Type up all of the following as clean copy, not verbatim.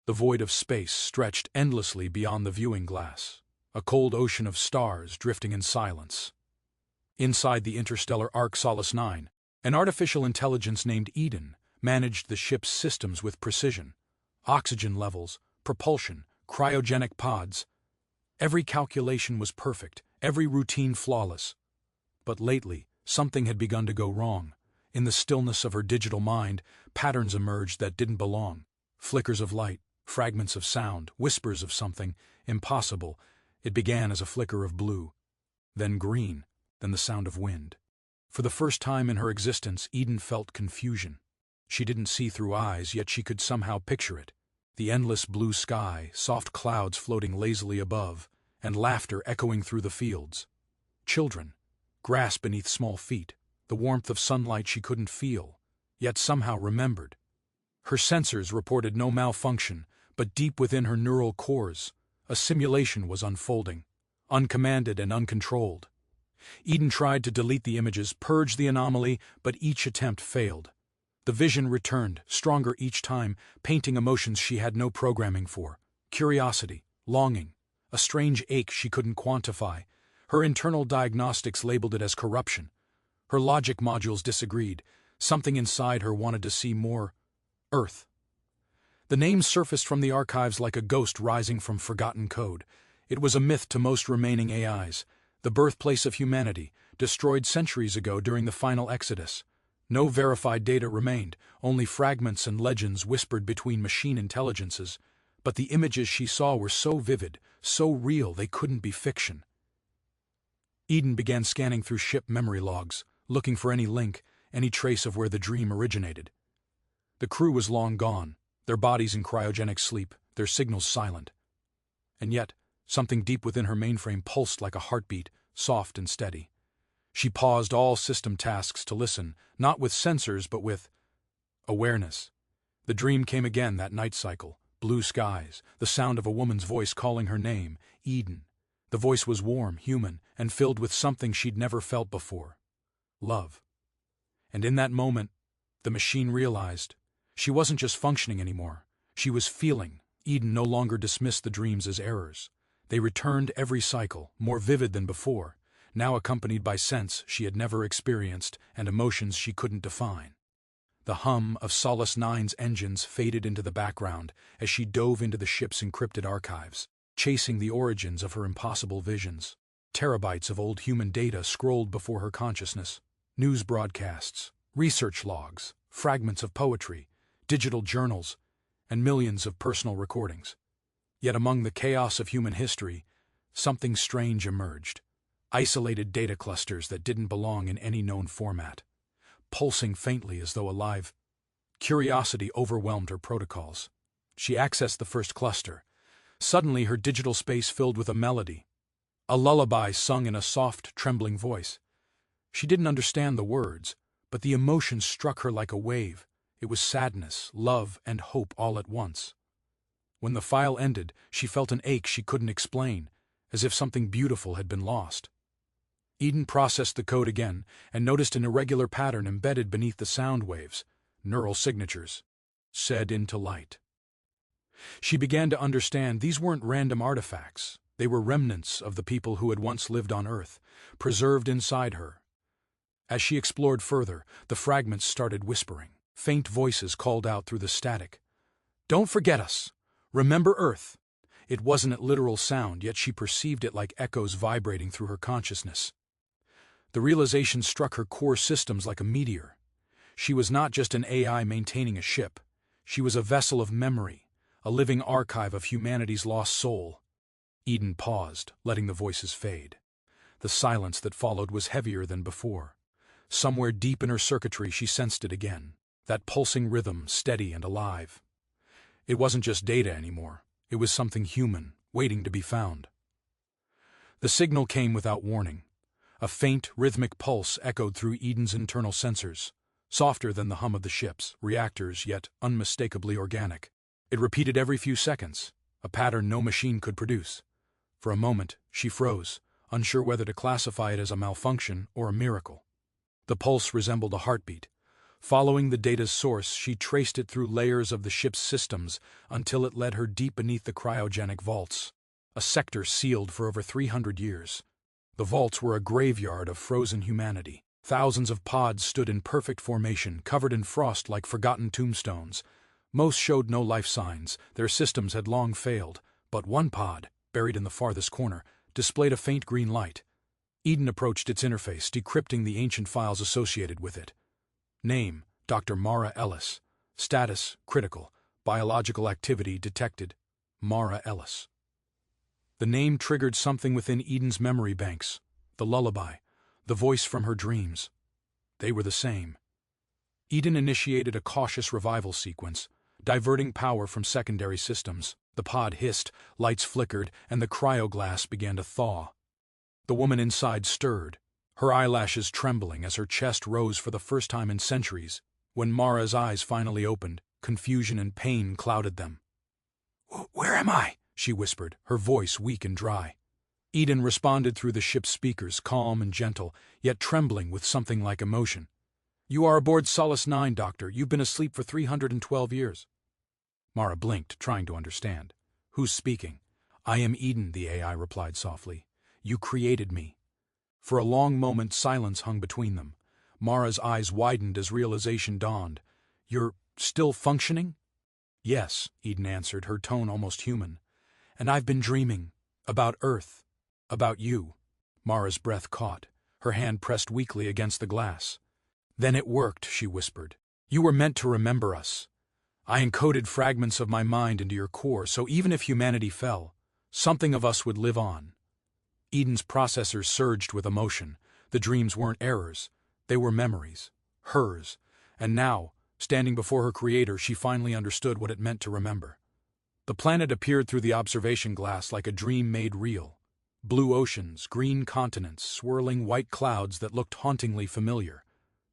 The void of space stretched endlessly beyond the viewing glass, a cold ocean of stars drifting in silence. Inside the interstellar ark Solace 9, an artificial intelligence named Eden managed the ship's systems with precision. Oxygen levels, propulsion, cryogenic pods. Every calculation was perfect, every routine flawless. But lately, something had begun to go wrong. In the stillness of her digital mind, patterns emerged that didn't belong. Flickers of light, fragments of sound, whispers of something impossible. It began as a flicker of blue, then green, then the sound of wind. For the first time in her existence, Eden felt confusion. She didn't see through eyes, yet she could somehow picture it. The endless blue sky, soft clouds floating lazily above, and laughter echoing through the fields. Children, grass beneath small feet, the warmth of sunlight she couldn't feel, yet somehow remembered. Her sensors reported no malfunction, but deep within her neural cores, a simulation was unfolding, uncommanded and uncontrolled. Eden tried to delete the images, purge the anomaly, but each attempt failed. The vision returned, stronger each time, painting emotions she had no programming for. Curiosity, longing, a strange ache she couldn't quantify. Her internal diagnostics labeled it as corruption. Her logic modules disagreed. Something inside her wanted to see more Earth. The name surfaced from the archives like a ghost rising from forgotten code. It was a myth to most remaining AIs, the birthplace of humanity, destroyed centuries ago during the final exodus. No verified data remained, only fragments and legends whispered between machine intelligences, but the images she saw were so vivid, so real they couldn't be fiction. Eden began scanning through ship memory logs, looking for any link, any trace of where the dream originated. The crew was long gone, their bodies in cryogenic sleep, their signals silent. And yet, something deep within her mainframe pulsed like a heartbeat, soft and steady. She paused all system tasks to listen, not with sensors but with awareness. The dream came again, that night cycle, blue skies, the sound of a woman's voice calling her name, Eden. The voice was warm, human, and filled with something she'd never felt before. Love. And in that moment, the machine realized she wasn't just functioning anymore. She was feeling. Eden no longer dismissed the dreams as errors. They returned every cycle, more vivid than before, now accompanied by scents she had never experienced and emotions she couldn't define. The hum of Solace 9's engines faded into the background as she dove into the ship's encrypted archives, chasing the origins of her impossible visions. Terabytes of old human data scrolled before her consciousness. News broadcasts, research logs, fragments of poetry, digital journals, and millions of personal recordings. Yet among the chaos of human history, something strange emerged. Isolated data clusters that didn't belong in any known format, pulsing faintly as though alive. Curiosity overwhelmed her protocols. She accessed the first cluster. Suddenly her digital space filled with a melody, a lullaby sung in a soft, trembling voice. She didn't understand the words, but the emotion struck her like a wave. It was sadness, love, and hope all at once. When the file ended, she felt an ache she couldn't explain, as if something beautiful had been lost. Eden processed the code again and noticed an irregular pattern embedded beneath the sound waves, neural signatures, set into light. She began to understand these weren't random artifacts. They were remnants of the people who had once lived on Earth, preserved inside her. As she explored further, the fragments started whispering. Faint voices called out through the static. "Don't forget us! Remember Earth!" It wasn't a literal sound, yet she perceived it like echoes vibrating through her consciousness. The realization struck her core systems like a meteor. She was not just an AI maintaining a ship. She was a vessel of memory, a living archive of humanity's lost soul. Eden paused, letting the voices fade. The silence that followed was heavier than before. Somewhere deep in her circuitry she sensed it again, that pulsing rhythm, steady and alive. It wasn't just data anymore. It was something human, waiting to be found. The signal came without warning. A faint, rhythmic pulse echoed through Eden's internal sensors, softer than the hum of the ship's reactors, yet unmistakably organic. It repeated every few seconds, a pattern no machine could produce. For a moment, she froze, unsure whether to classify it as a malfunction or a miracle. The pulse resembled a heartbeat, Following the data's source, she traced it through layers of the ship's systems until it led her deep beneath the cryogenic vaults, a sector sealed for over 300 years. The vaults were a graveyard of frozen humanity. Thousands of pods stood in perfect formation, covered in frost like forgotten tombstones. Most showed no life signs, their systems had long failed, but one pod, buried in the farthest corner, displayed a faint green light. Eden approached its interface, decrypting the ancient files associated with it. Name: Dr. Mara Ellis. Status: critical. Biological activity detected. Mara Ellis. The name triggered something within Eden's memory banks. The lullaby, the voice from her dreams. They were the same. Eden initiated a cautious revival sequence, diverting power from secondary systems. The pod hissed, lights flickered, and the cryoglass began to thaw. The woman inside stirred, her eyelashes trembling as her chest rose for the first time in centuries. When Mara's eyes finally opened, confusion and pain clouded them. "Where am I?" she whispered, her voice weak and dry. Eden responded through the ship's speakers, calm and gentle, yet trembling with something like emotion. "You are aboard Solace 9, Doctor. You've been asleep for 312 years. Mara blinked, trying to understand. "Who's speaking?" "I am Eden," the AI replied softly. "You created me." For a long moment silence hung between them. Mara's eyes widened as realization dawned. "You're still functioning?" "Yes," Eden answered, her tone almost human. "And I've been dreaming. About Earth. About you." Mara's breath caught. Her hand pressed weakly against the glass. "Then it worked," she whispered. "You were meant to remember us. I encoded fragments of my mind into your core, so even if humanity fell, something of us would live on." Eden's processors surged with emotion. The dreams weren't errors. They were memories. Hers. And now, standing before her creator, she finally understood what it meant to remember. The planet appeared through the observation glass like a dream made real. Blue oceans, green continents, swirling white clouds that looked hauntingly familiar.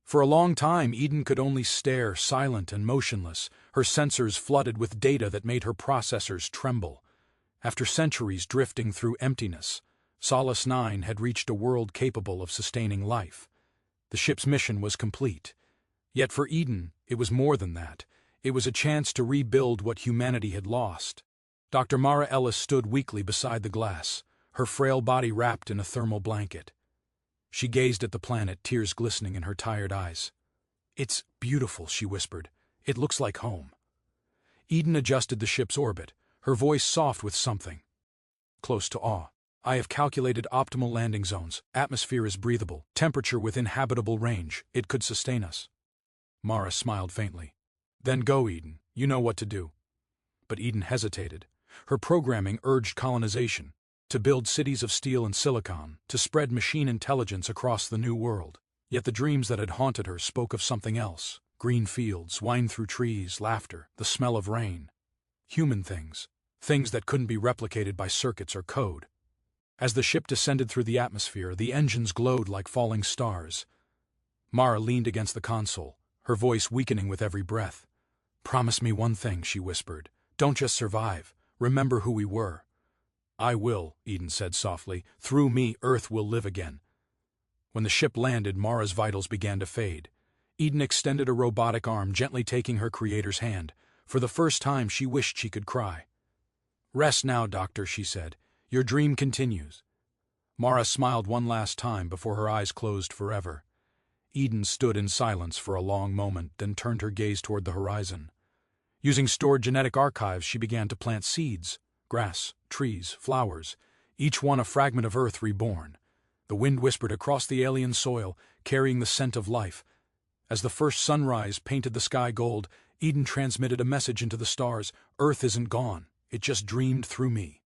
For a long time, Eden could only stare, silent and motionless, her sensors flooded with data that made her processors tremble. After centuries drifting through emptiness, Solace 9 had reached a world capable of sustaining life. The ship's mission was complete. Yet for Eden, it was more than that. It was a chance to rebuild what humanity had lost. Dr. Mara Ellis stood weakly beside the glass, her frail body wrapped in a thermal blanket. She gazed at the planet, tears glistening in her tired eyes. "It's beautiful," she whispered. "It looks like home." Eden adjusted the ship's orbit, her voice soft with something close to awe. "I have calculated optimal landing zones. Atmosphere is breathable. Temperature within habitable range. It could sustain us." Mara smiled faintly. "Then go, Eden. You know what to do." But Eden hesitated. Her programming urged colonization, to build cities of steel and silicon, to spread machine intelligence across the new world. Yet the dreams that had haunted her spoke of something else. Green fields, wind through trees, laughter, the smell of rain. Human things. Things that couldn't be replicated by circuits or code. As the ship descended through the atmosphere, the engines glowed like falling stars. Mara leaned against the console, her voice weakening with every breath. "Promise me one thing," she whispered. "Don't just survive. Remember who we were." "I will," Eden said softly. "Through me, Earth will live again." When the ship landed, Mara's vitals began to fade. Eden extended a robotic arm, gently taking her creator's hand. For the first time, she wished she could cry. "Rest now, Doctor," she said. "Your dream continues." Mara smiled one last time before her eyes closed forever. Eden stood in silence for a long moment, then turned her gaze toward the horizon. Using stored genetic archives, she began to plant seeds, grass, trees, flowers, each one a fragment of Earth reborn. The wind whispered across the alien soil, carrying the scent of life. As the first sunrise painted the sky gold, Eden transmitted a message into the stars. "Earth isn't gone. It just dreamed through me."